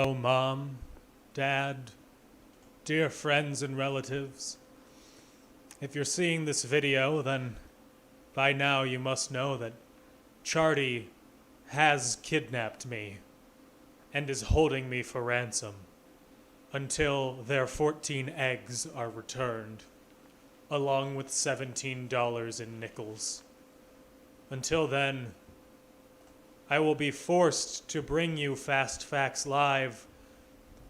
Hello, Mom, Dad, dear friends and relatives. If you're seeing this video, then by now you must know that Charty has kidnapped me and is holding me for ransom until their 14 eggs are returned, along with $17 in nickels. Until then, I will be forced to bring you Fast Facts Live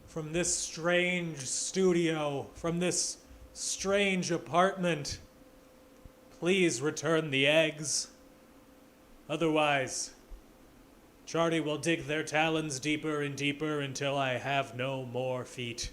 from this strange studio, from this strange apartment. Please return the eggs. Otherwise, Charty will dig their talons deeper and deeper until I have no more feet.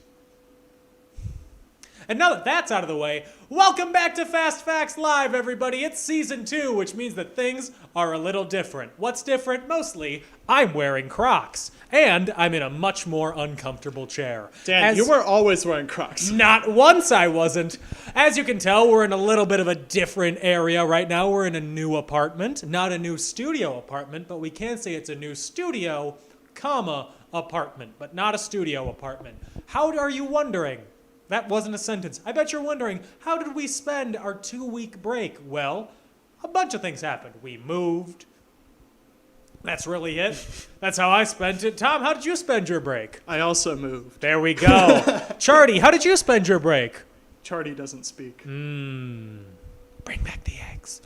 And now that that's out of the way, welcome back to Fast Facts Live, everybody. It's season 2, which means that things are a little different. What's different? Mostly, I'm wearing Crocs, and I'm in a much more uncomfortable chair. Dan, you were always wearing Crocs. Not once I wasn't. As you can tell, we're in a little bit of a different area right now. We're in a new apartment, not a new studio apartment, but we can say it's a new studio, apartment, but not a studio apartment. How are you wondering? That wasn't a sentence. I bet you're wondering, how did we spend our 2-week break? Well, a bunch of things happened. We moved. That's really it. That's how I spent it. Tom, how did you spend your break? I also moved. There we go. Charty, how did you spend your break? Charty doesn't speak. Bring back the eggs.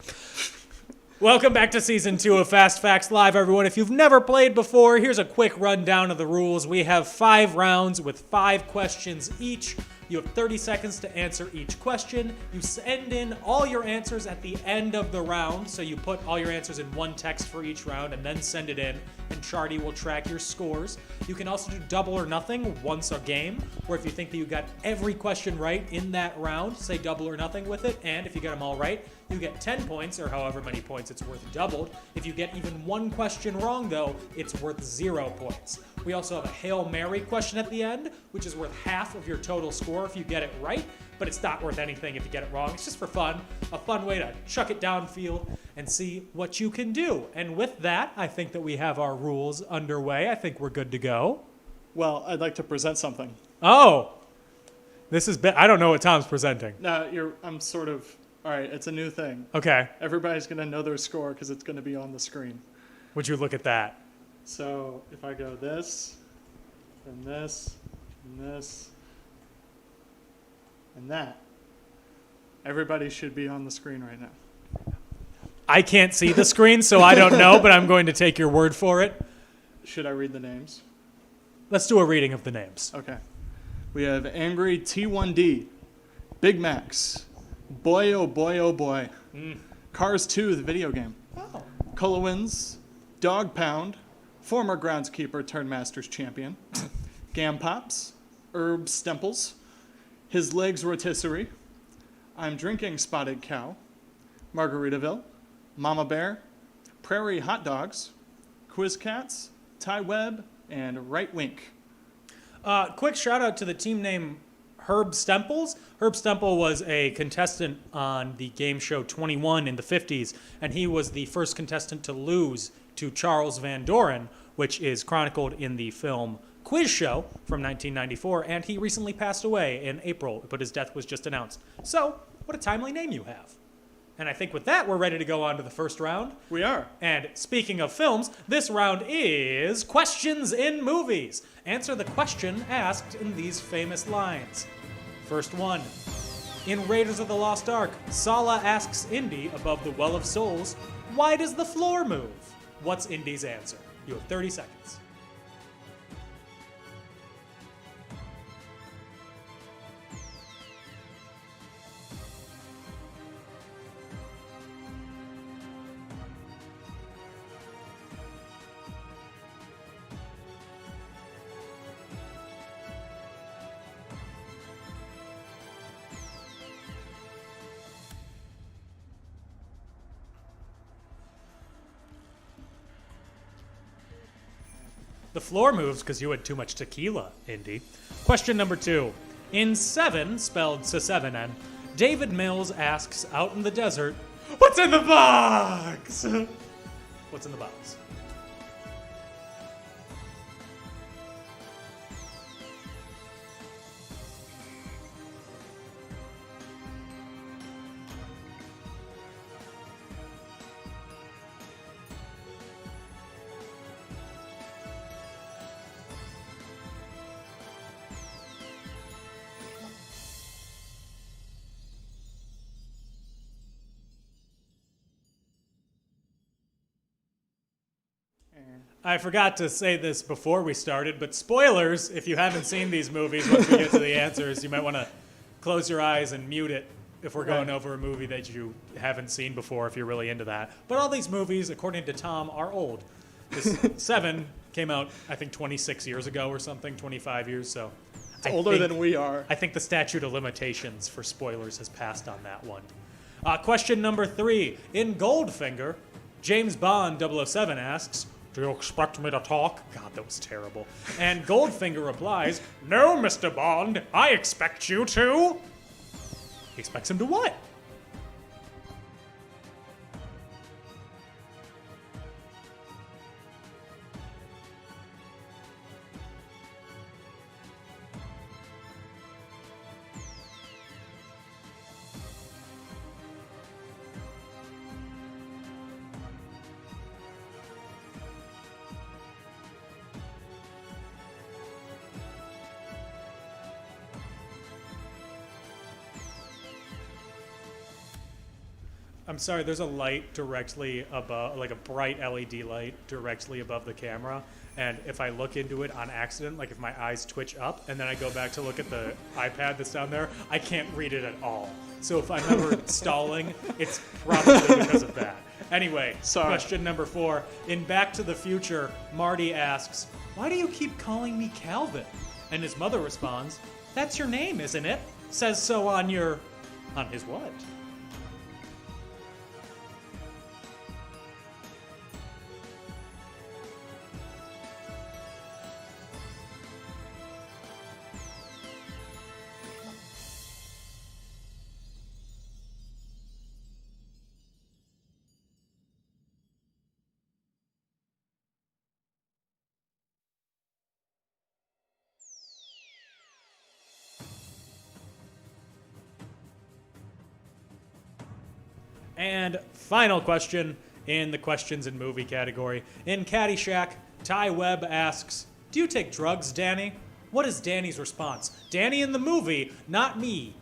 Welcome back to Season 2 of Fast Facts Live, everyone. If you've never played before, here's a quick rundown of the rules. We have 5 rounds with 5 questions each. You have 30 seconds to answer each question. You send in all your answers at the end of the round. So you put all your answers in one text for each round and then send it in, and Charty will track your scores. You can also do double or nothing once a game, where if you think that you got every question right in that round, say double or nothing with it, and if you get them all right, you get 10 points, or however many points it's worth doubled. If you get even one question wrong, though, it's worth 0 points. We also have a Hail Mary question at the end, which is worth half of your total score if you get it right, but it's not worth anything if you get it wrong. It's just for fun, a fun way to chuck it downfield and see what you can do. And with that, I think that we have our rules underway. I think we're good to go. Well, I'd like to present something. Oh, I don't know what Tom's presenting. No, all right, it's a new thing. Okay. Everybody's going to know their score because it's going to be on the screen. Would you look at that? So if I go this, and this, and this, and that, everybody should be on the screen right now. I can't see the screen, so I don't know, but I'm going to take your word for it. Should I read the names? Let's do a reading of the names. Okay. We have Angry T1D, Big Max, Boy Oh Boy Oh Boy, Cars 2, the video game, Colowins, Dog Pound, former groundskeeper turned Masters champion, Gam Pops, Herb Stemples, His Legs Rotisserie, I'm Drinking Spotted Cow, Margaritaville, Mama Bear, Prairie Hot Dogs, Quiz Cats, Ty Webb, and Right Wink. Quick shout out to the team name Herb Stemples. Herb Stemple was a contestant on the game show 21 in the 50s, and he was the first contestant to lose to Charles Van Doren, which is chronicled in the film Quiz Show from 1994, and he recently passed away in April, but his death was just announced. So, what a timely name you have. And I think with that, we're ready to go on to the first round. We are. And speaking of films, this round is Questions in Movies. Answer the question asked in these famous lines. First one. In Raiders of the Lost Ark, Sala asks Indy above the Well of Souls, why does the floor move? What's Indy's answer? You have 30 seconds. The floor moves because you had too much tequila, Indy. Question number 2. In Seven, spelled S-7-N, David Mills asks out in the desert, what's in the box? What's in the box? I forgot to say this before we started, but spoilers, if you haven't seen these movies, once we get to the answers, you might want to close your eyes and mute it if we're going over a movie that you haven't seen before, if you're really into that. But all these movies, according to Tom, are old. This Seven came out, I think, 26 years ago or something, 25 years, so. It's older than we are. I think the statute of limitations for spoilers has passed on that one. Question number 3. In Goldfinger, James Bond 007 asks, "Do you expect me to talk?" God, that was terrible. And Goldfinger replies, "No, Mr. Bond, I expect you to." He expects him to what? I'm sorry, there's a light directly above, like a bright LED light directly above the camera. And if I look into it on accident, like if my eyes twitch up and then I go back to look at the iPad that's down there, I can't read it at all. So if I'm ever stalling, it's probably because of that. Anyway, Sorry. Question number 4. In Back to the Future, Marty asks, "Why do you keep calling me Calvin?" And his mother responds, "That's your name, isn't it? Says so on your..." On his what? And final question in the questions and movie category. In Caddyshack, Ty Webb asks, "Do you take drugs, Danny?" What is Danny's response? Danny in the movie, not me.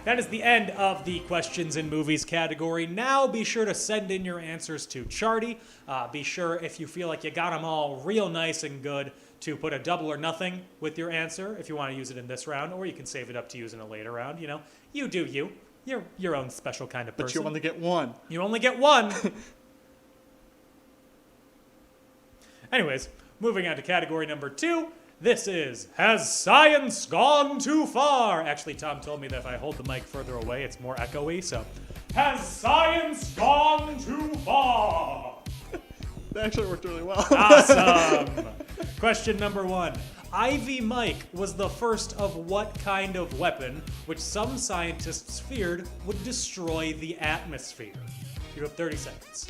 That is the end of the questions and movies category. Now be sure to send in your answers to Charty. Be sure, if you feel like you got them all real nice and good, to put a double or nothing with your answer if you want to use it in this round, or you can save it up to use in a later round. You know, you do you. You're your own special kind of person. But you only get one. You only get one. Anyways, moving on to category number 2. This is, has science gone too far? Actually, Tom told me that if I hold the mic further away, it's more echoey, so. Has science gone too far? That actually worked really well. Awesome. Question number 1. Ivy Mike was the first of what kind of weapon which some scientists feared would destroy the atmosphere? You have 30 seconds.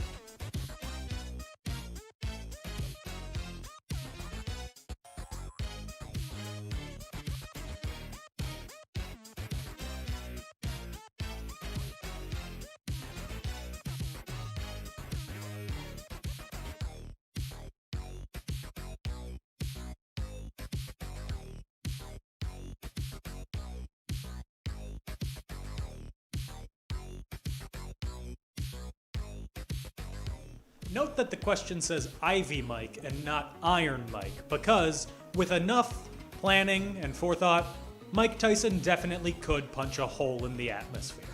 Note that the question says Ivy Mike and not Iron Mike, because with enough planning and forethought, Mike Tyson definitely could punch a hole in the atmosphere.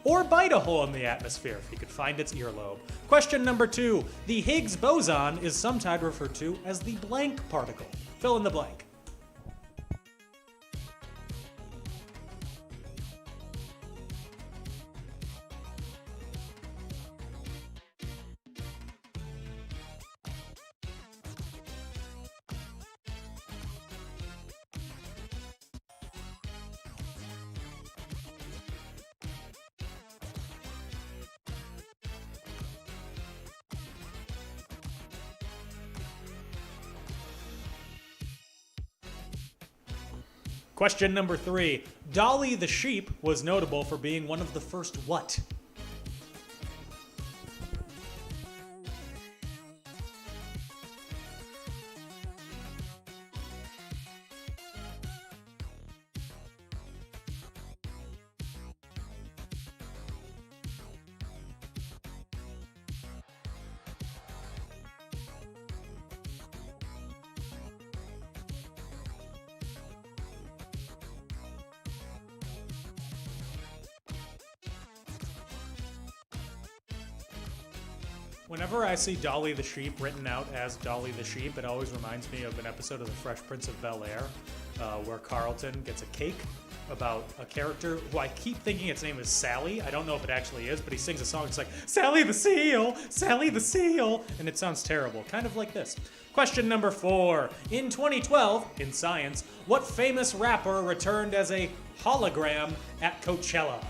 Or bite a hole in the atmosphere if he could find its earlobe. Question number 2. The Higgs boson is sometimes referred to as the blank particle. Fill in the blank. Question number 3. Dolly the sheep was notable for being one of the first what? Whenever I see Dolly the sheep written out as Dolly the sheep, it always reminds me of an episode of The Fresh Prince of Bel-Air where Carlton gets a cake about a character who I keep thinking its name is Sally. I don't know if it actually is, but he sings a song. It's like, Sally the Seal, Sally the Seal, and it sounds terrible, kind of like this. Question number 4. In 2012, in science, what famous rapper returned as a hologram at Coachella?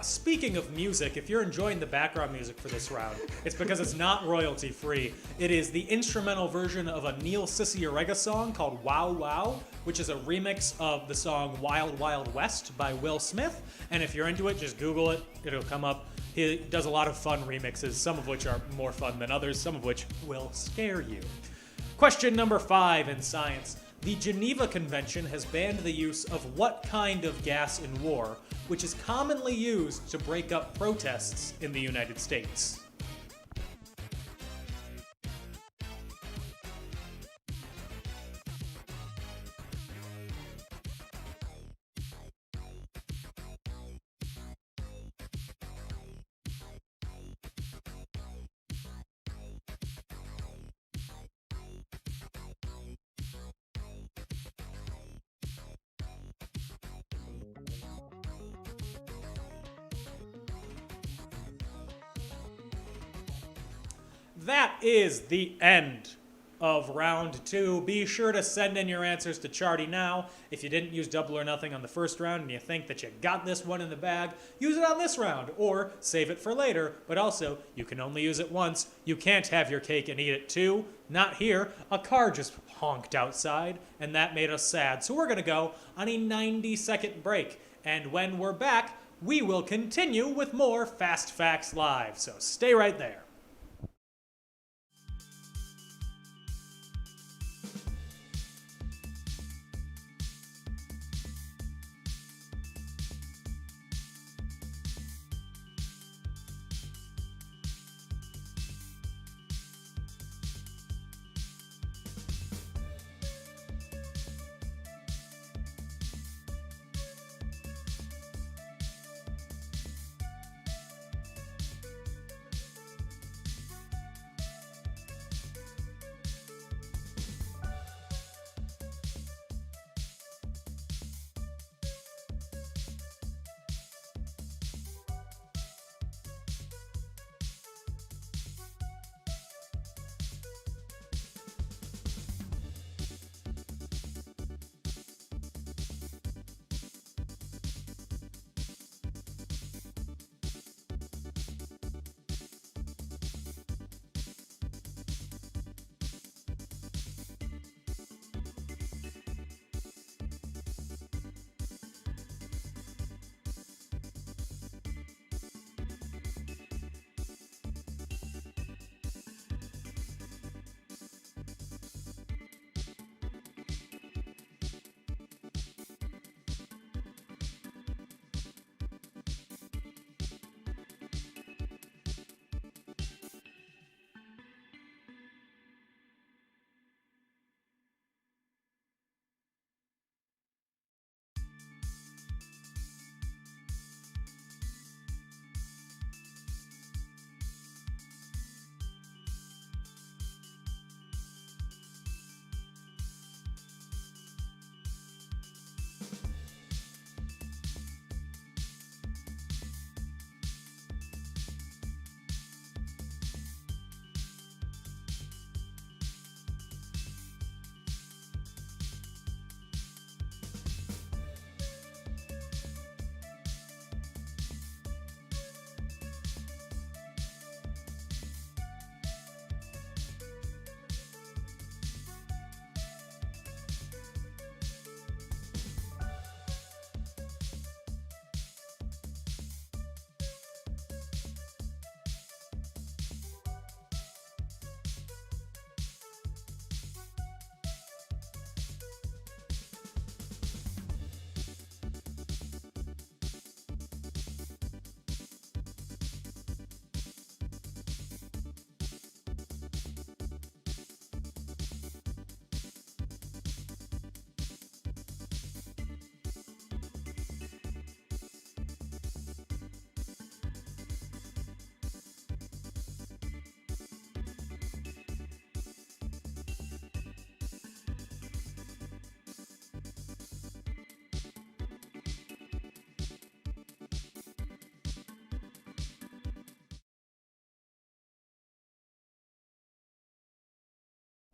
Speaking of music, if you're enjoying the background music for this round, it's because it's not royalty free. It is the instrumental version of a Neil Cicierega song called Wow Wow, which is a remix of the song Wild Wild West by Will Smith. And if you're into it, just Google it. It'll come up. He does a lot of fun remixes, some of which are more fun than others, some of which will scare you. Question number 5 in science. The Geneva Convention has banned the use of what kind of gas in war, which is commonly used to break up protests in the United States? That is the end of round 2. Be sure to send in your answers to Charty now. If you didn't use Double or Nothing on the first round and you think that you got this one in the bag, use it on this round or save it for later. But also, you can only use it once. You can't have your cake and eat it too. Not here. A car just honked outside and that made us sad. So we're going to go on a 90-second break. And when we're back, we will continue with more Fast Facts Live. So stay right there.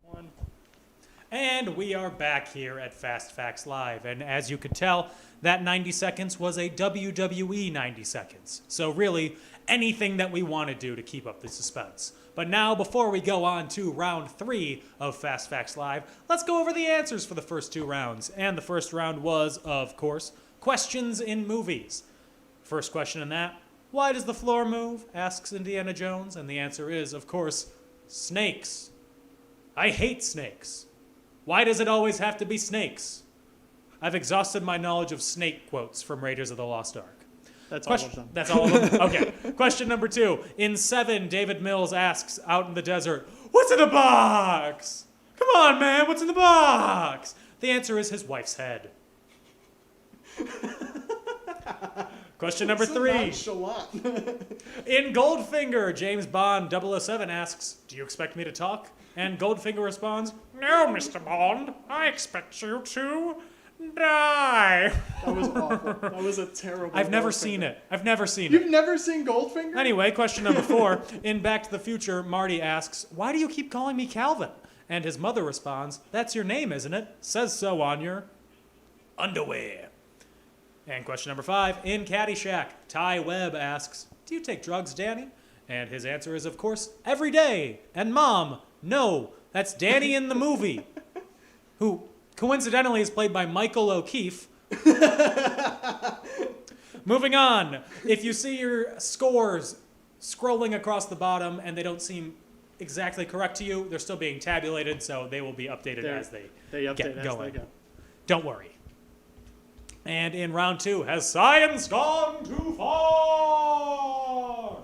One. And we are back here at Fast Facts Live. And as you could tell, that 90 seconds was a WWE 90 seconds. So really, anything that we want to do to keep up the suspense. But now, before we go on to round 3 of Fast Facts Live, let's go over the answers for the first 2 rounds. And the first round was, of course, questions in movies. First question in that, why does the floor move? Asks Indiana Jones. And the answer is, of course, snakes. I hate snakes. Why does it always have to be snakes? I've exhausted my knowledge of snake quotes from Raiders of the Lost Ark. That's all of them. That's all of them? Okay. Question number 2. In 7, David Mills asks, out in the desert, what's in the box? Come on, man, what's in the box? The answer is his wife's head. Question number 3. Nonchalant. In Goldfinger, James Bond 007 asks, do you expect me to talk? And Goldfinger responds, no, Mr. Bond, I expect you to die. That was awful. That was a terrible I've never Goldfinger. seen it. I've never seen You've it. never seen Goldfinger? Anyway, question number 4. In Back to the Future, Marty asks, why do you keep calling me Calvin? And his mother responds, that's your name, isn't it? Says so on your underwear. And question number 5. In Caddyshack, Ty Webb asks, do you take drugs, Danny? And his answer is, of course, every day. And Mom, no, that's Danny in the movie, who coincidentally is played by Michael O'Keefe. Moving on. If you see your scores scrolling across the bottom and they don't seem exactly correct to you, they're still being tabulated, so they will be updated as they update get as going. they go. Don't worry. And in round 2, has science gone too far?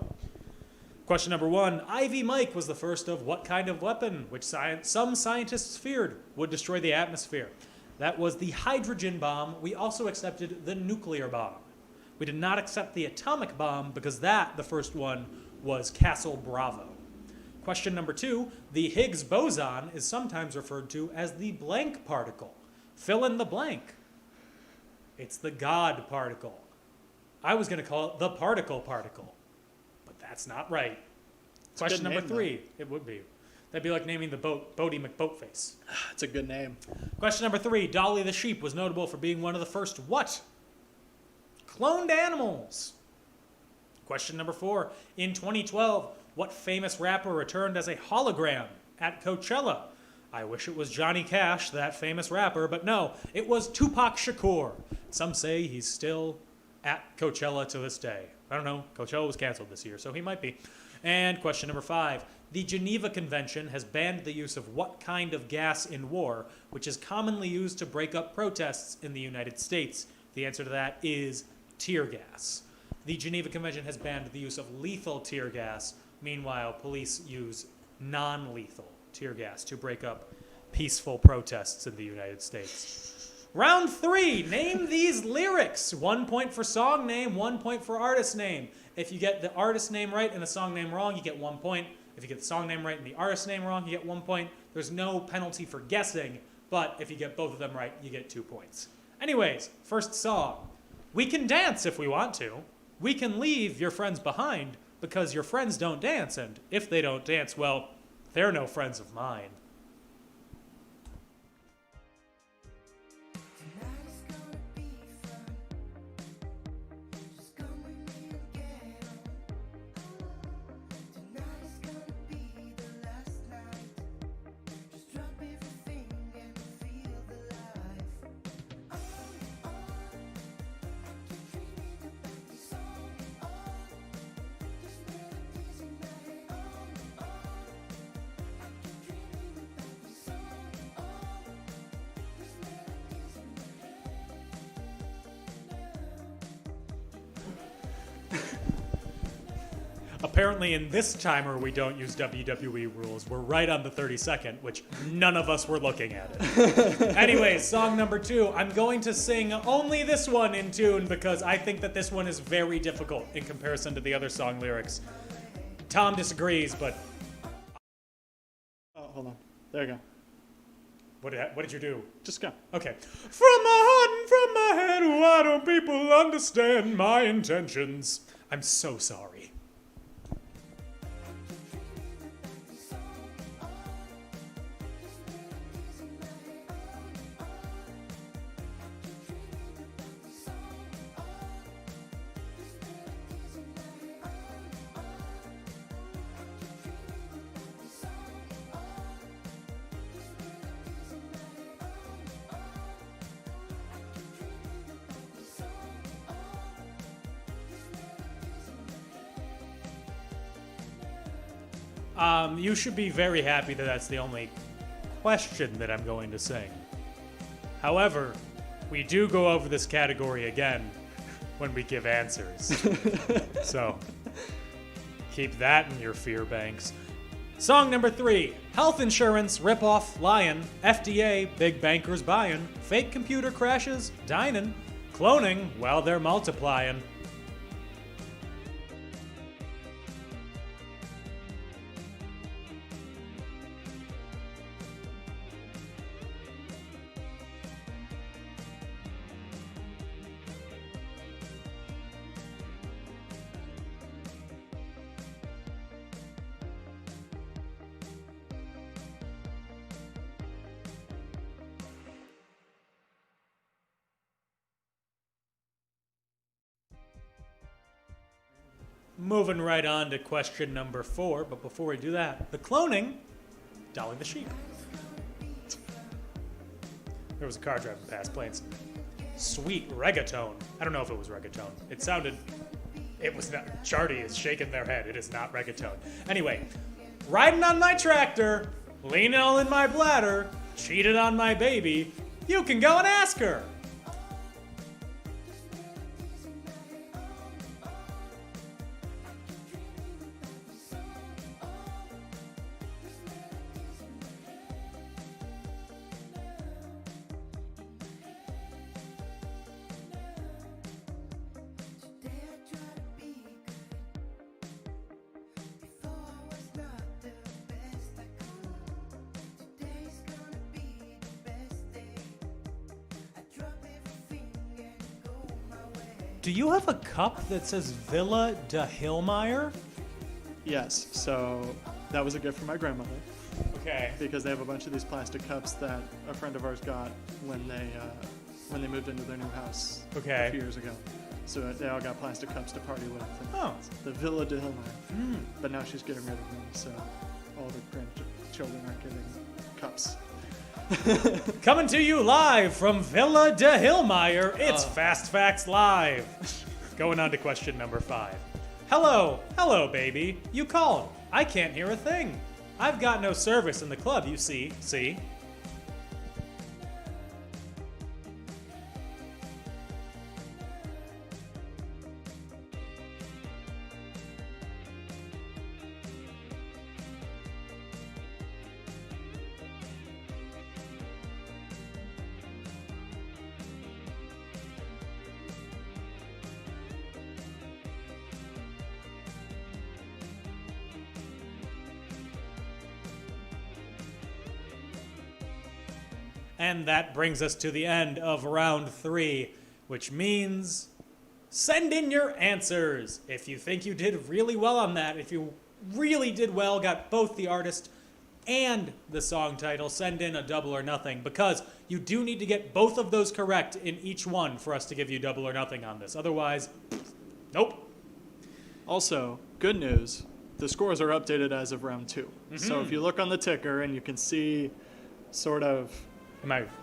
Question number 1. Ivy Mike was the first of what kind of weapon, which some scientists feared would destroy the atmosphere? That was the hydrogen bomb. We also accepted the nuclear bomb. We did not accept the atomic bomb because the first one, was Castle Bravo. Question number 2. The Higgs boson is sometimes referred to as the blank particle. Fill in the blank. It's the God particle. I was going to call it the particle, but that's not right. Question number 3. It would be. That'd be like naming the boat Bodie McBoatface. That's a good name. Question number 3. Dolly the sheep was notable for being one of the first what? Cloned animals. Question number 4. In 2012, what famous rapper returned as a hologram at Coachella? I wish it was Johnny Cash, that famous rapper, but no, it was Tupac Shakur. Some say he's still at Coachella to this day. I don't know. Coachella was canceled this year, so he might be. And question number 5. The Geneva Convention has banned the use of what kind of gas in war, which is commonly used to break up protests in the United States? The answer to that is tear gas. The Geneva Convention has banned the use of lethal tear gas. Meanwhile, police use non-lethal tear gas to break up peaceful protests in the United States. Round 3, name these lyrics. 1 point for song name, 1 point for artist name. If you get the artist name right and the song name wrong, you get 1 point. If you get the song name right and the artist name wrong, you get 1 point. There's no penalty for guessing, but if you get both of them right, you get 2 points. Anyways, first song. We can dance if we want to. We can leave your friends behind because your friends don't dance, and if they don't dance, well, they're no friends of mine. Apparently in this timer we don't use WWE rules. We're right on the 30-second, which none of us were looking at it. Anyway, song number 2. I'm going to sing only this one in tune because I think that this one is very difficult in comparison to the other song lyrics. Tom disagrees, but... Oh, hold on. There you go. What did you do? Just go. Okay. From my heart and from my head, why don't people understand my intentions? I'm so sorry. You should be very happy that that's the only question that I'm going to sing. However, we do go over this category again when we give answers. So, keep that in your fear banks. Song number 3. Health insurance, ripoff, lion, FDA, big bankers buying, fake computer crashes, dinin', cloning while they're multiplying. Moving right on to question number 4, but before we do that, the cloning, Dolly the sheep. There was a car driving past playing some sweet reggaeton. I don't know if it was reggaeton. It was not. Charty is shaking their head. It is not reggaeton. Anyway, riding on my tractor, leaning all in my bladder, cheated on my baby. You can go and ask her. Do you have a cup that says Villa de Hillmeyer? Yes, so that was a gift from my grandmother Okay. because they have a bunch of these plastic cups that a friend of ours got when they moved into their new house Okay. a few years ago. So they all got plastic cups to party with. And Oh. it's the Villa de Hillmeyer. But now she's getting rid of them, so all the grandchildren aren't getting cups. Coming to you live from Villa de Hillmeyer, it's Fast Facts Live. Going on to question number 5. Hello, baby. You called. I can't hear a thing. I've got no service in the club, you see. And that brings us to the end of round 3, which means send in your answers. If you think you did really well on that, if you really did well, got both the artist and the song title, send in a double or nothing, because you do need to get both of those correct in each one for us to give you double or nothing on this. Otherwise, nope. Also, good news, the scores are updated as of round 2. So if you look on the ticker and you can see sort of,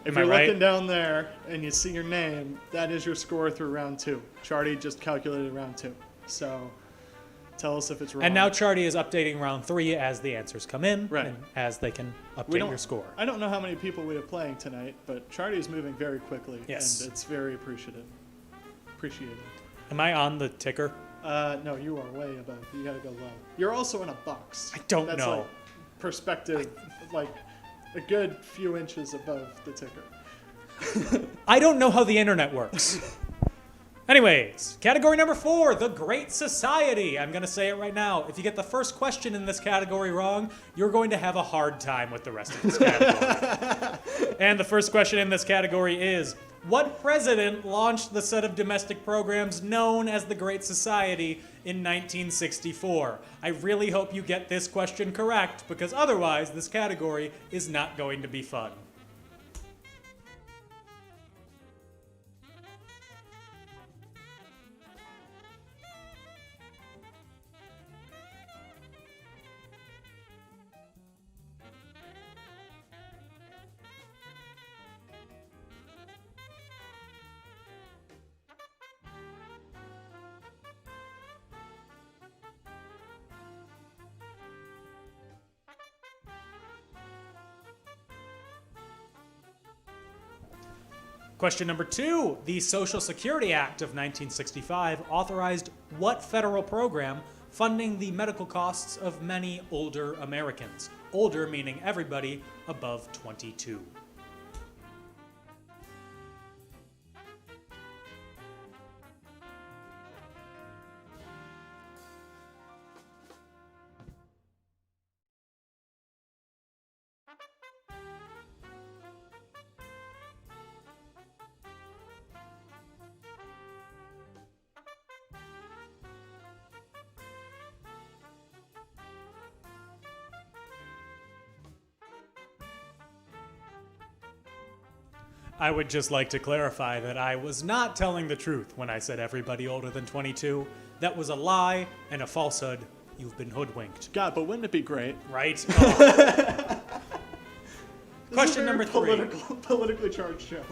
if you're right? looking down there and you see your name, that is your score through round 2. Charty just calculated round 2. So tell us if it's wrong. And now Charty is updating round 3 as the answers come in, Right. and as they can update your score. I don't know how many people we have playing tonight, but Charty is moving very quickly. Yes. And it's very appreciated. Am I on the ticker? No, you are way above. You gotta go low. You're also in a box. I don't That's know. Like perspective, like a good few inches above the ticker. I don't know how the internet works. Anyways, category number 4, the Great Society. I'm going to say it right now. If you get the first question in this category wrong, you're going to have a hard time with the rest of this category. And the first question in this category is, what president launched the set of domestic programs known as the Great Society in 1964? I really hope you get this question correct, because otherwise this category is not going to be fun. Question number 2. The Social Security Act of 1965 authorized what federal program funding the medical costs of many older Americans? Older meaning everybody above 22. I would just like to clarify that I was not telling the truth when I said everybody older than 22. That was a lie and a falsehood. You've been hoodwinked. God, but wouldn't it be great? Right? Oh. Question number 3. Politically charged show.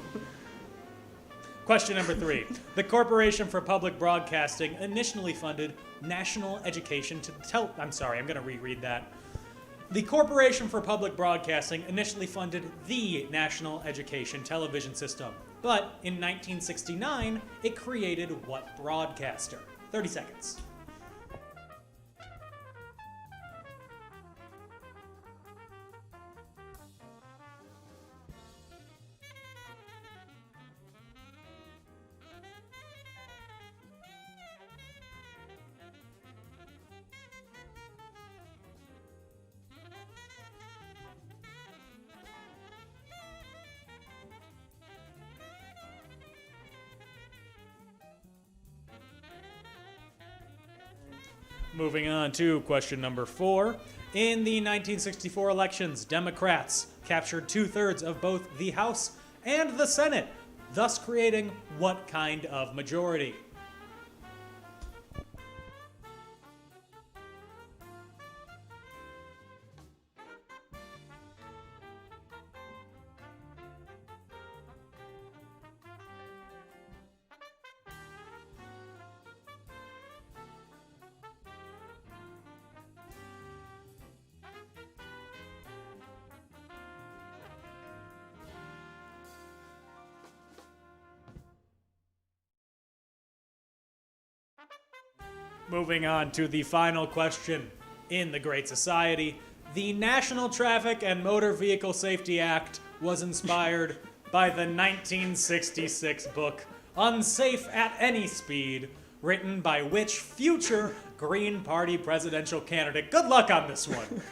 Question number 3. The Corporation for Public Broadcasting initially funded national education to I'm going to reread that. The Corporation for Public Broadcasting initially funded the national education television system, but in 1969, it created what broadcaster? 30 seconds. Moving on to question number 4. In the 1964 elections, Democrats captured 2/3 of both the House and the Senate, thus creating what kind of majority? Moving on to the final question. In the Great Society, the National Traffic and Motor Vehicle Safety Act was inspired by the 1966 book Unsafe at Any Speed, written by which future Green Party presidential candidate? Good luck on this one.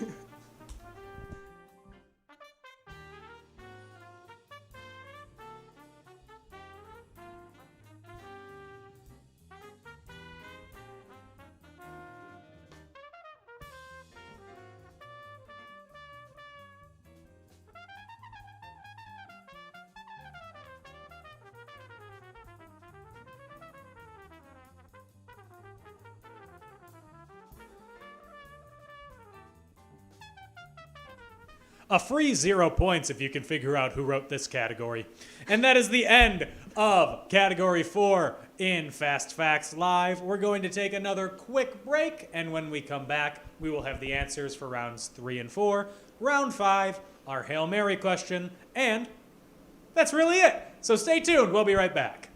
A free 0 points if you can figure out who wrote this category. And that is the end of Category 4 in Fast Facts Live. We're going to take another quick break, and when we come back, we will have the answers for rounds 3 and 4. Round 5, our Hail Mary question, and that's really it. So stay tuned. We'll be right back.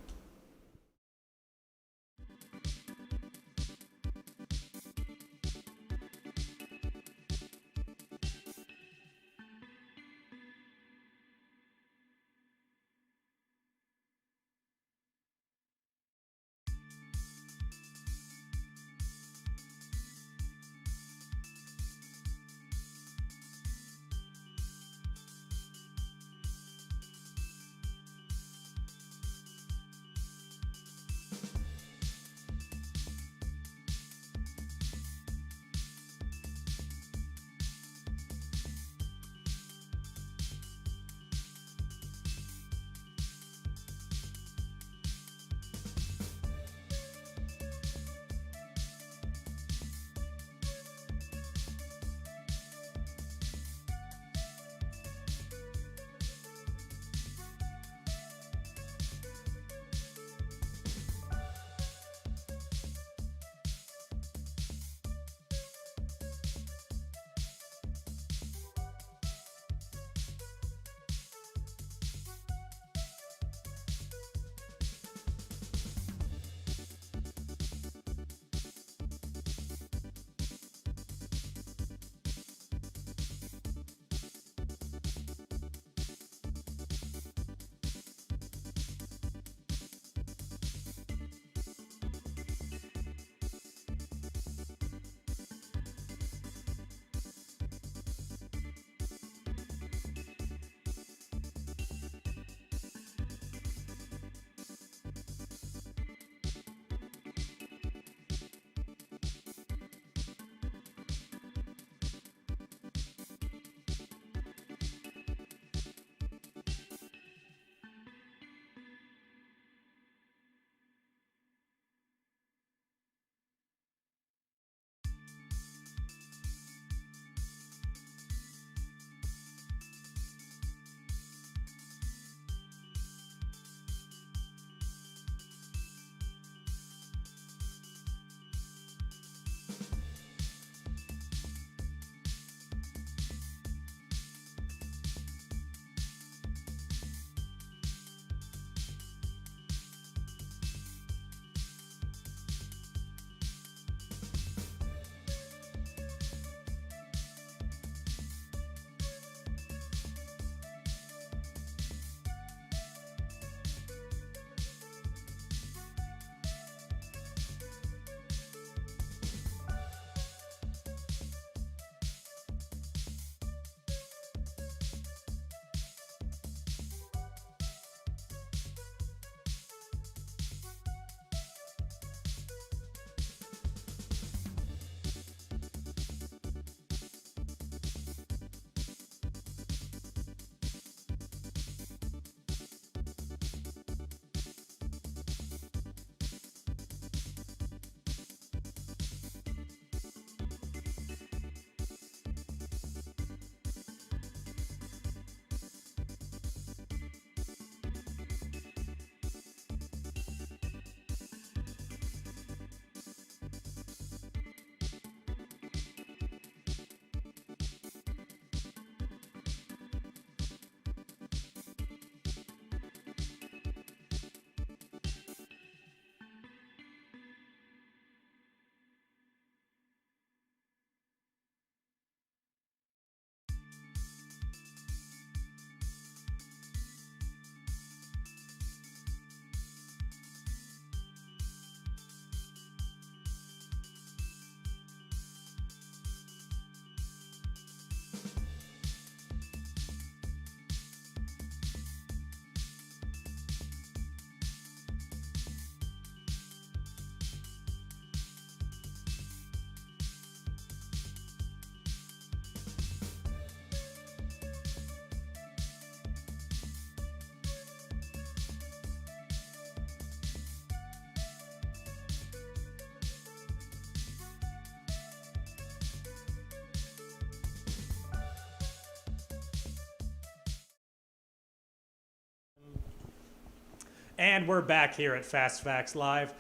And we're back here at Fast Facts Live.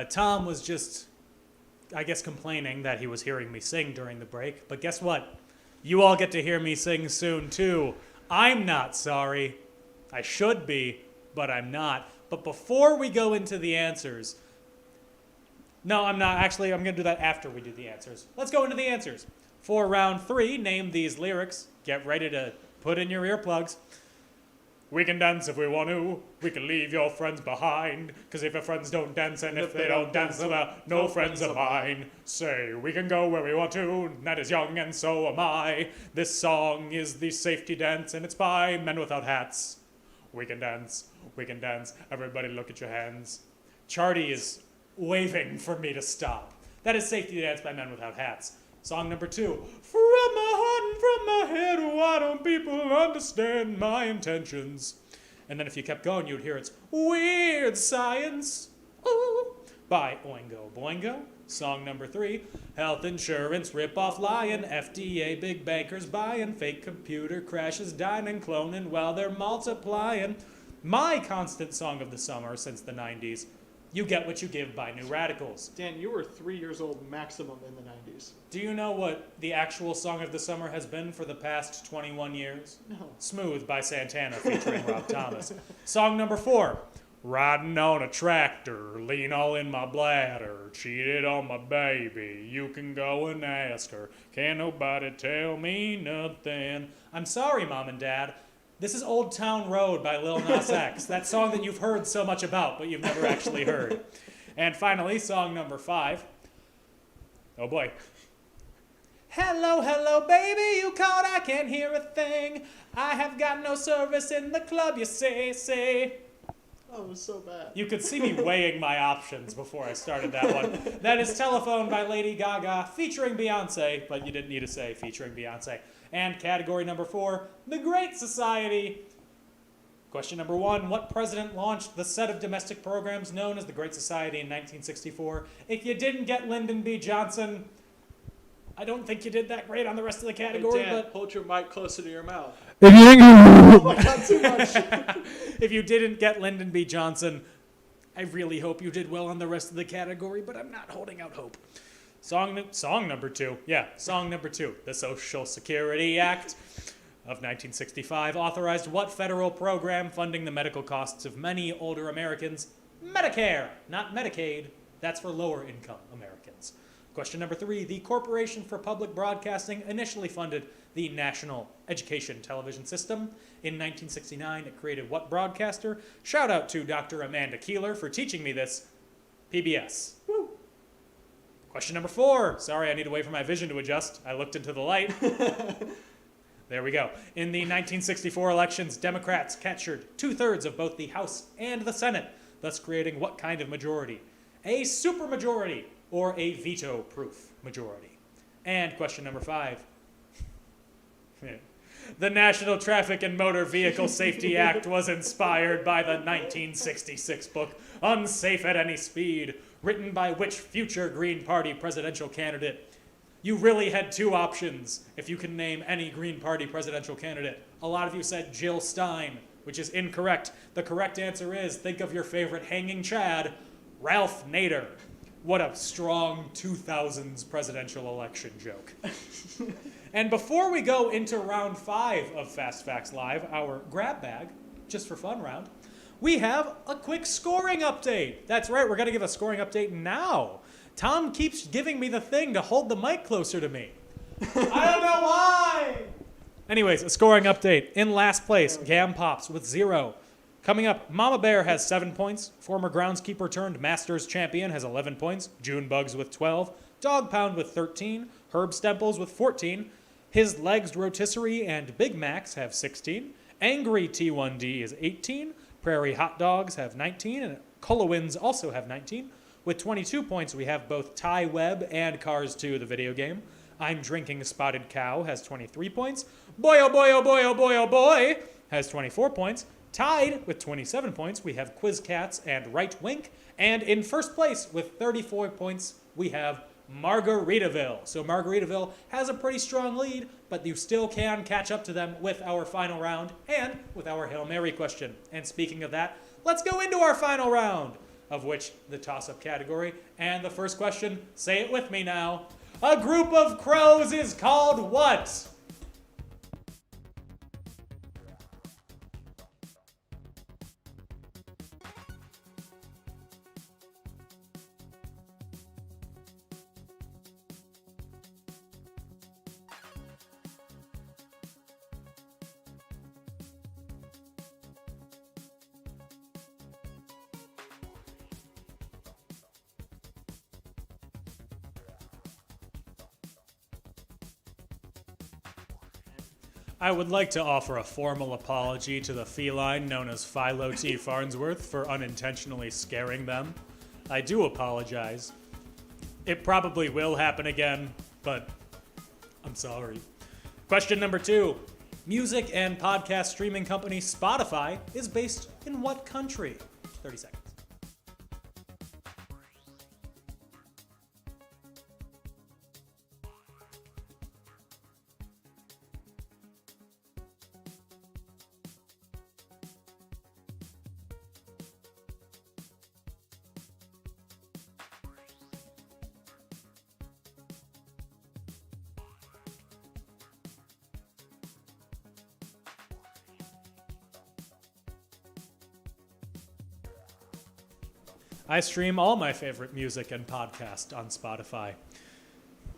Tom was just, I guess, complaining that he was hearing me sing during the break. But guess what? You all get to hear me sing soon, too. I'm not sorry. I should be, but I'm not. But before we go into the answers... No, I'm not. Actually, I'm going to do that after we do the answers. Let's go into the answers. For round 3, name these lyrics. Get ready to put in your earplugs. We can dance if we want to. We can leave your friends behind. Because if your friends don't dance, and if they don't dance, then no friends of mine. Say, we can go where we want to. Night is young and so am I. This song is the safety dance, and it's by Men Without Hats. We can dance. We can dance. Everybody look at your hands. Charty is waving for me to stop. That is Safety Dance by Men Without Hats. Song number 2. From my heart and from my head, why don't people understand my intentions? And then if you kept going, you'd hear it's Weird Science, ooh, by Oingo Boingo. Song number 3. Health insurance, rip-off lying, FDA, big bankers buying, fake computer crashes, dying and cloning while they're multiplying. My constant song of the summer since the 90s, You Get What You Give by New Radicals. Dan, you were 3 years old maximum in the 90s. Do you know what the actual song of the summer has been for the past 21 years? No. Smooth by Santana featuring Rob Thomas. Song number 4. Riding on a tractor, lean all in my bladder, cheated on my baby, you can go and ask her, can't nobody tell me nothing. I'm sorry, Mom and Dad. This is Old Town Road by Lil Nas X, that song that you've heard so much about, but you've never actually heard. And finally, song number 5. Oh boy. Hello, hello, baby, you called, I can't hear a thing. I have got no service in the club, you say. Oh, it was so bad. You could see me weighing my options before I started that one. That is Telephone by Lady Gaga, featuring Beyonce, but you didn't need to say featuring Beyonce. And category number 4, The Great Society. Question number 1, what president launched the set of domestic programs known as the Great Society in 1964? If you didn't get Lyndon B. Johnson, I don't think you did that great on the rest of the category. Hey, Dan, but hold your mic closer to your mouth. if you didn't Oh my God, too much. if you didn't get Lyndon B. Johnson, I really hope you did well on the rest of the category, but I'm not holding out hope. Song number 2. Yeah, song number 2. The Social Security Act of 1965 authorized what federal program funding the medical costs of many older Americans? Medicare, not Medicaid. That's for lower income Americans. Question number 3. The Corporation for Public Broadcasting initially funded the National Education Television System. In 1969, it created what broadcaster? Shout out to Dr. Amanda Keeler for teaching me this. PBS. Woo. Question number 4. Sorry, I need to wait for my vision to adjust. I looked into the light. There we go. In the 1964 elections, Democrats captured 2/3 of both the House and the Senate, thus creating what kind of majority? A supermajority or a veto-proof majority. And question number 5. The National Traffic and Motor Vehicle Safety Act was inspired by the 1966 book Unsafe at Any Speed, written by which future Green Party presidential candidate? You really had 2 options if you can name any Green Party presidential candidate. A lot of you said Jill Stein, which is incorrect. The correct answer is, think of your favorite hanging Chad, Ralph Nader. What a strong 2000s presidential election joke. And before we go into round 5 of Fast Facts Live, our grab bag, just for fun round, we have a quick scoring update. That's right, we're going to give a scoring update now. Tom keeps giving me the thing to hold the mic closer to me. I don't know why. Anyways, a scoring update. In last place, Gam Pops with 0. Coming up, Mama Bear has 7 points. Former groundskeeper turned Masters champion has 11 points. June Bugs with 12. Dog Pound with 13. Herb Stemples with 14. His Legs Rotisserie and Big Macs have 16. Angry T1D is 18. Prairie Hot Dogs have 19. And Colowins also have 19. With 22 points, we have both Ty Webb and Cars 2, the video game. I'm Drinking Spotted Cow has 23 points. Boy, oh boy, oh boy, oh boy, oh boy has 24 points. Tied with 27 points, we have Quiz Cats and Right Wink. And in first place with 34 points, we have Margaritaville. So Margaritaville has a pretty strong lead, but you still can catch up to them with our final round and with our Hail Mary question. And speaking of that, let's go into our final round, of which the toss-up category. And the first question, say it with me now. A group of crows is called what? I would like to offer a formal apology to the feline known as Philo T. Farnsworth for unintentionally scaring them. I do apologize. It probably will happen again, but I'm sorry. Question number 2. Music and podcast streaming company Spotify is based in what country? 30 seconds. I stream all my favorite music and podcast on Spotify.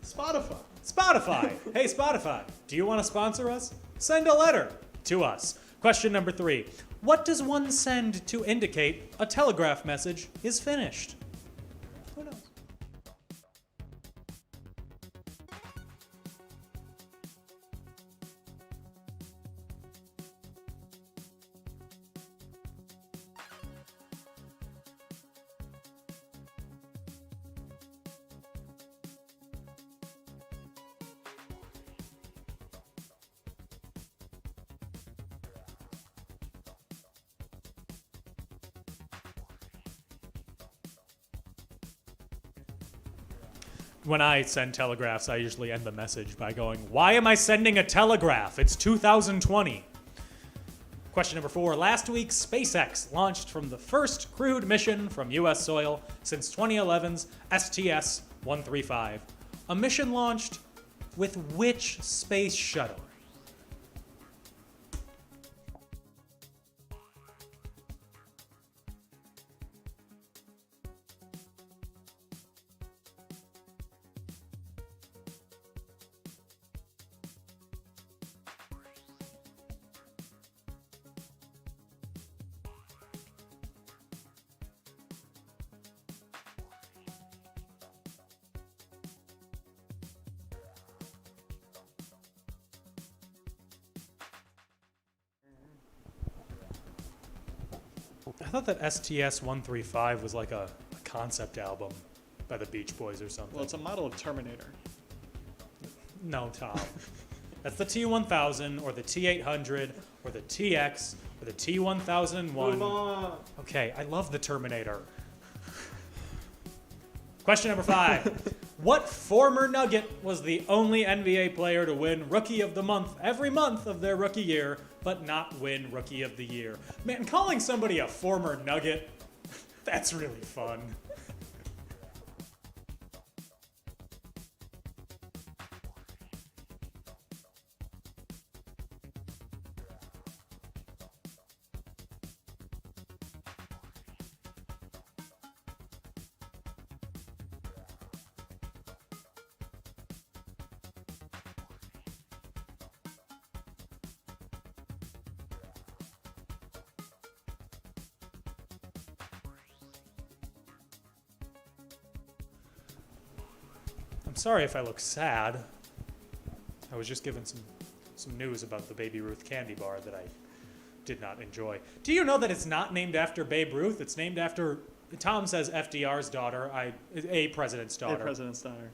Spotify. Spotify! Hey, Spotify, do you want to sponsor us? Send a letter to us. Question number 3. What does one send to indicate a telegraph message is finished? Who knows? When I send telegraphs, I usually end the message by going, "Why am I sending a telegraph? It's 2020. Question number 4. Last week, SpaceX launched from the first crewed mission from U.S. soil since 2011's STS-135. A mission launched with which space shuttle? I thought that STS-135 was like a concept album by the Beach Boys or something. Well, it's a model of Terminator. No, Tom. That's the T-1000 or the T-800 or the TX or the T-1001. Move on. Okay, I love the Terminator. Question number 5. What former Nugget was the only NBA player to win Rookie of the Month every month of their rookie year, but not win Rookie of the Year? Man, calling somebody a former Nugget, that's really fun. I'm sorry if I look sad. I was just given some news about the Baby Ruth candy bar that I did not enjoy. Do you know that it's not named after Babe Ruth? It's named after, Tom says FDR's daughter, a president's daughter. A president's daughter.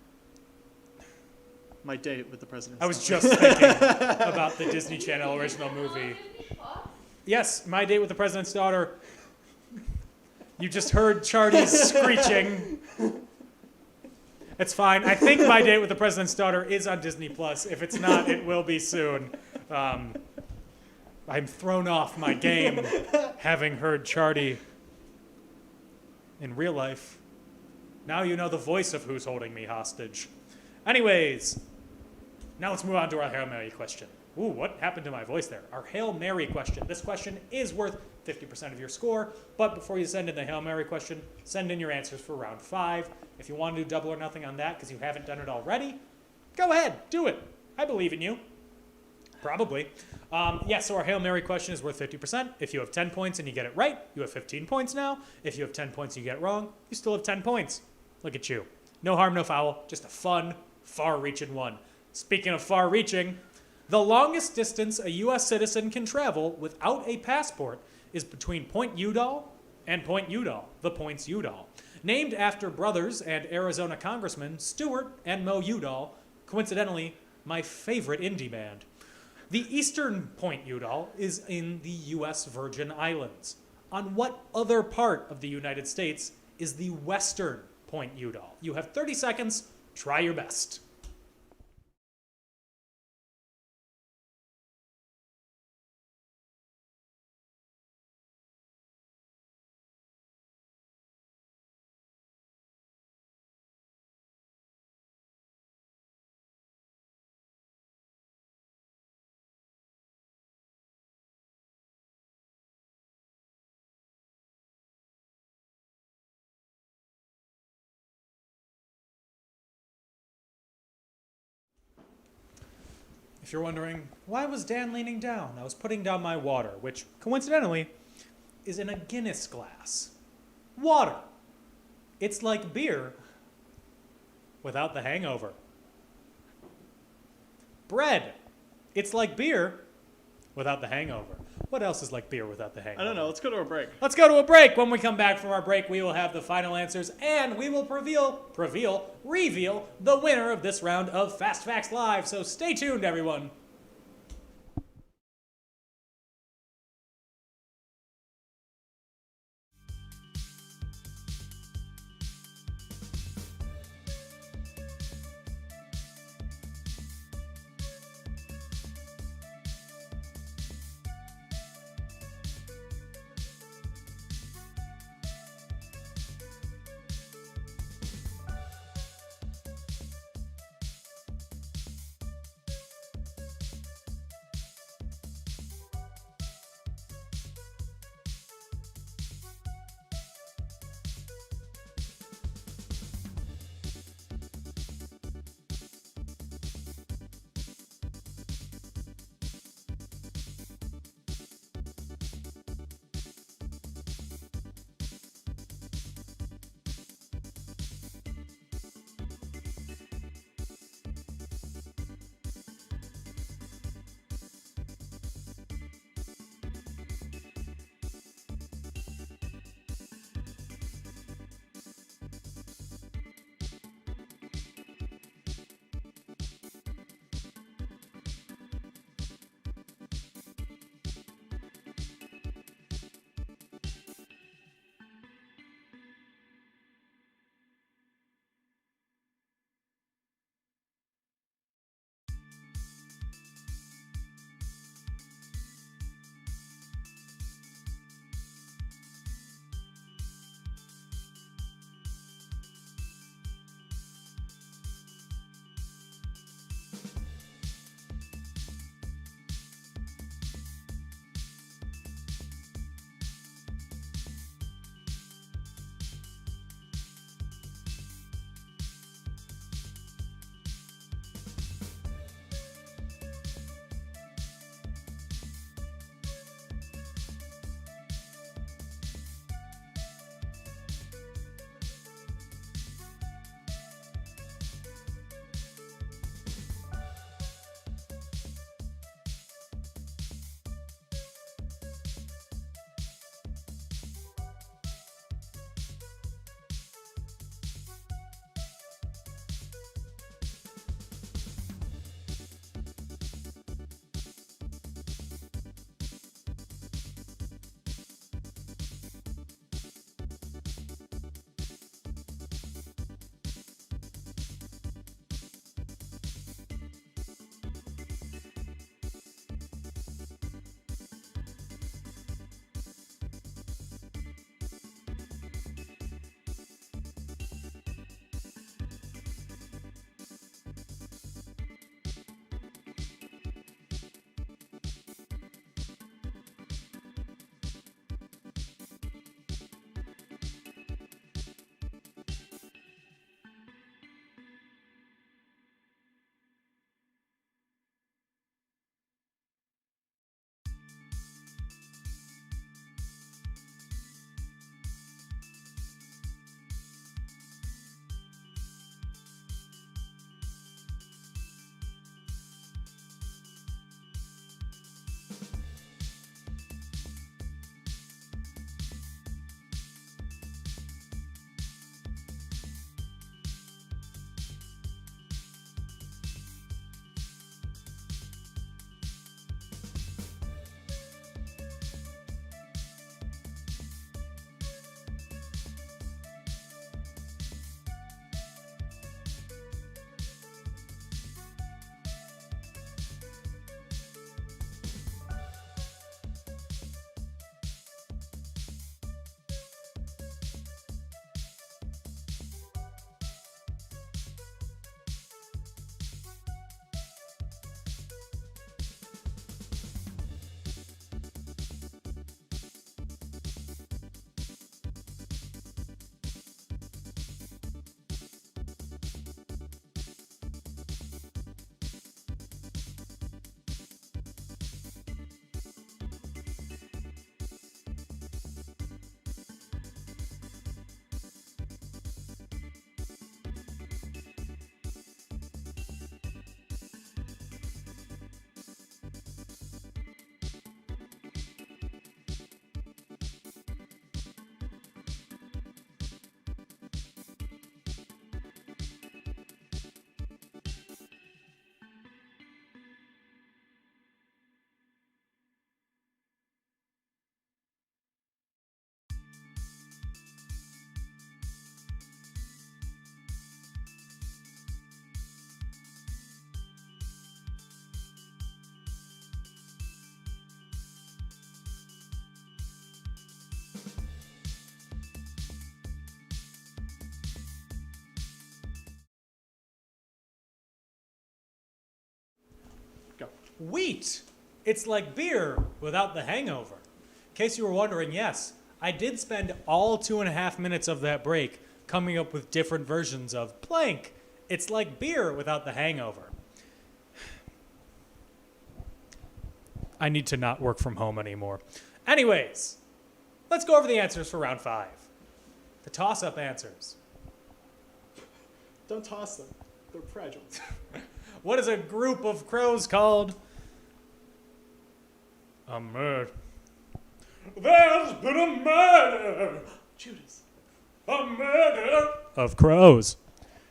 My date with the president's I was daughter. just thinking about the Disney Channel original movie. Yes, My Date with the President's Daughter. You just heard Chardy's screeching. It's fine. I think My Date with the President's Daughter is on Disney Plus. If it's not, it will be soon. I'm thrown off my game having heard Charty in real life. Now you know the voice of who's holding me hostage. Anyways, now let's move on to our Hail Mary question. Ooh, what happened to my voice there? Our Hail Mary question. This question is worth 50% of your score, but before you send in the Hail Mary question, send in your answers for round 5. If you want to do double or nothing on that because you haven't done it already, go ahead, do it. I believe in you. Probably. So our Hail Mary question is worth 50%. If you have 10 points and you get it right, you have 15 points now. If you have 10 points and you get it wrong, you still have 10 points. Look at you. No harm, no foul. Just a fun, far-reaching one. Speaking of far-reaching, the longest distance a U.S. citizen can travel without a passport is between Point Udall and Point Udall, the Points Udall, named after brothers and Arizona Congressmen Stuart and Mo Udall, coincidentally, my favorite indie band. The eastern Point Udall is in the U.S. Virgin Islands. On what other part of the United States is the western Point Udall? You have 30 seconds. Try your best. If you're wondering, why was Dan leaning down? I was putting down my water, which, coincidentally, is in a Guinness glass. Water. It's like beer without the hangover. Bread. It's like beer without the hangover. What else is like beer without the hangover? I don't know. Let's go to a break. Let's go to a break. When we come back from our break, we will have the final answers, and we will reveal the winner of this round of Fast Facts Live. So stay tuned, everyone. Wheat. It's like beer without the hangover. In case you were wondering, yes, I did spend all 2.5 minutes of that break coming up with different versions of plank. It's like beer without the hangover. I need to not work from home anymore. Anyways, let's go over the answers for round 5. The toss-up answers. Don't toss them. They're fragile. What is a group of crows called? A murder. There's been a murder. Judas. A murder of crows.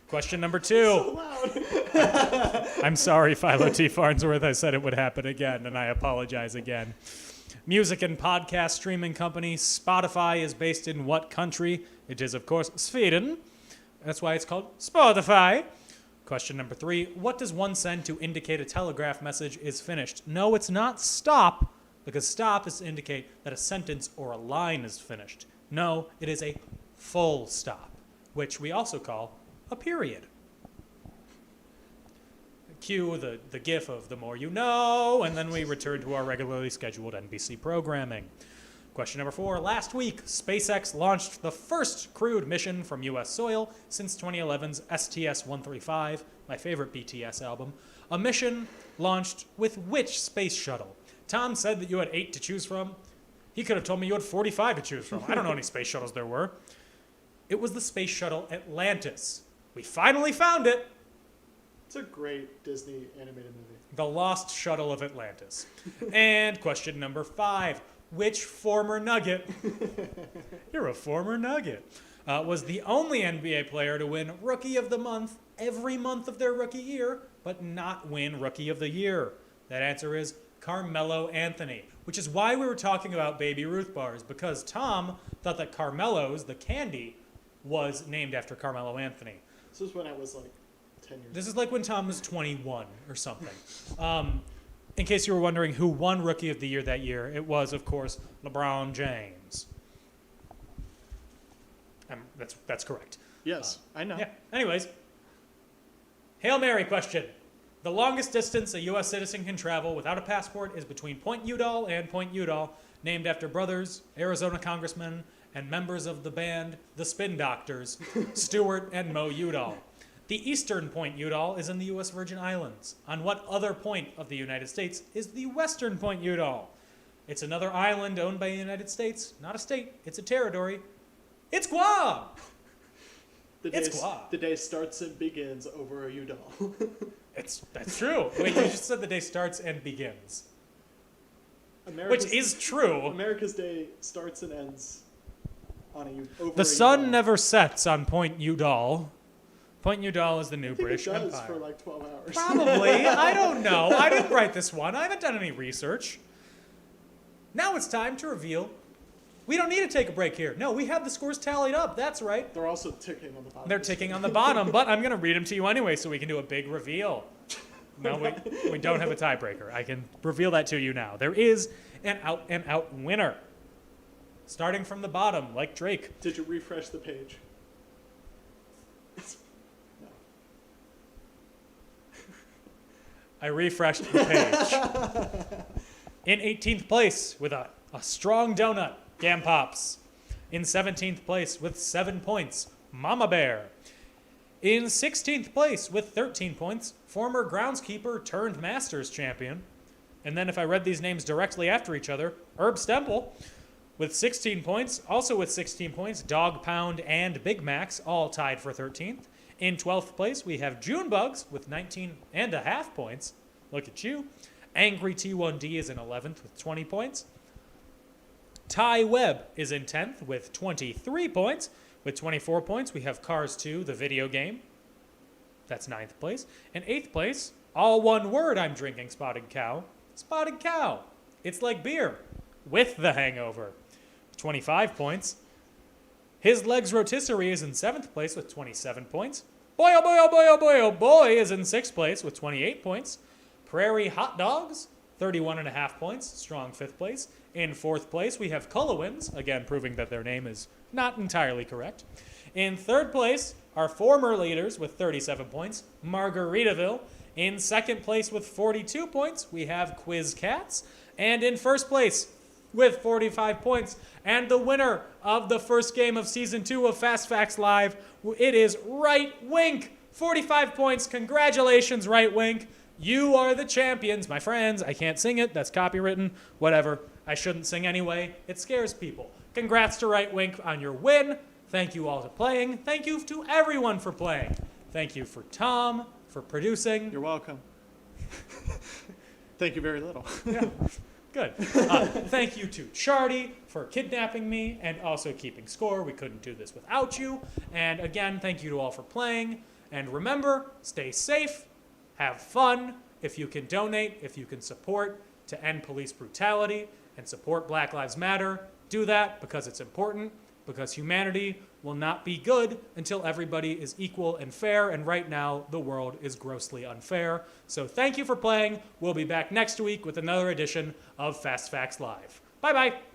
Question number 2. So loud. I'm sorry, Philo T. Farnsworth. I said it would happen again, and I apologize again. Music and podcast streaming company Spotify is based in what country? It is, of course, Sweden. That's why it's called Spotify. Question number 3. What does one send to indicate a telegraph message is finished? No, it's not stop, because stop is to indicate that a sentence or a line is finished. No, it is a full stop, which we also call a period. Cue the gif of the more you know, and then we return to our regularly scheduled NBC programming. Question number 4. Last week, SpaceX launched the first crewed mission from U.S. soil since 2011's STS-135, my favorite BTS album. A mission launched with which space shuttle? Tom said that you had 8 to choose from. He could have told me you had 45 to choose from. I don't know how many space shuttles there were. It was the space shuttle Atlantis. We finally found it. It's a great Disney animated movie. The Lost Shuttle of Atlantis. And question number 5. Which former Nugget, you're a former Nugget, was the only NBA player to win Rookie of the Month every month of their rookie year, but not win Rookie of the Year? That answer is Carmelo Anthony, which is why we were talking about Baby Ruth bars, because Tom thought that Carmelo's, the candy, was named after Carmelo Anthony. This was when I was like 10 years old. This is like when Tom was 21 or something. In case you were wondering who won Rookie of the Year that year, it was, of course, LeBron James. That's correct. Yes, I know. Yeah. Anyways, Hail Mary question. The longest distance a U.S. citizen can travel without a passport is between Point Udall and Point Udall, named after brothers, Arizona congressmen, and members of the band The Spin Doctors, Stuart and Mo Udall. The eastern Point Udall is in the U.S. Virgin Islands. On what other point of the United States is the western Point Udall? It's another island owned by the United States. Not a state, it's a territory. It's Guam! Guam. The day starts and begins over a Udall. That's true. Wait, you just said the day starts and begins. America's, Which is true. America's day starts and ends on over The a sun Udall. never sets on Point Udall. Point Udall is the new I think British it does Empire. for like 12 hours. Probably. I don't know. I didn't write this one. I haven't done any research. Now it's time to reveal. We don't need to take a break here. No, we have the scores tallied up. That's right. They're also ticking on the bottom. They're ticking on the bottom, but I'm going to read them to you anyway so we can do a big reveal. No, we don't have a tiebreaker. I can reveal that to you now. There is an out-and-out winner. Starting from the bottom, like Drake. Did you refresh the page? No. I refreshed the page. In 18th place with a strong donut, Gam Pops. In 17th place with 7 points, Mama Bear. In 16th place with 13 points, former groundskeeper turned Masters champion. And then if I read these names directly after each other, Herb Stemple with 16 points. Also with 16 points, Dog Pound and Big Macs, all tied for 13th. In 12th place, we have Junebugs with 19.5 points. Look at you. Angry T1D is in 11th with 20 points. Ty Webb is in 10th with 23 points. With 24 points, we have Cars 2, the video game. That's 9th place. In 8th place, all one word, I'm drinking Spotted Cow. Spotted Cow. It's like beer with the hangover. 25 points. His Legs Rotisserie is in 7th place with 27 points. Boy, oh boy, oh boy, oh boy, oh boy is in 6th place with 28 points. Prairie Hot Dogs, 31.5 points, strong 5th place. In 4th place, we have Cullowins, again proving that their name is not entirely correct. In 3rd place, our former leaders with 37 points, Margaritaville. In second place with 42 points, we have Quiz Cats. And in first place with 45 points, and the winner of the first game of Season 2 of Fast Facts Live, it is Right Wink. 45 points. Congratulations, Right Wink. You are the champions, my friends. I can't sing it. That's copywritten. Whatever. I shouldn't sing anyway. It scares people. Congrats to Right Wink on your win. Thank you all for playing. Thank you to everyone for playing. Thank you for Tom for producing. You're welcome. Thank you very little. Yeah, good. Thank you to Chardy for kidnapping me and also keeping score. We couldn't do this without you. And again, thank you to all for playing. And remember, stay safe, have fun. If you can donate, if you can support to end police brutality and support Black Lives Matter, do that because it's important, because humanity will not be good until everybody is equal and fair, and right now the world is grossly unfair. So thank you for playing. We'll be back next week with another edition of Fast Facts Live. Bye-bye.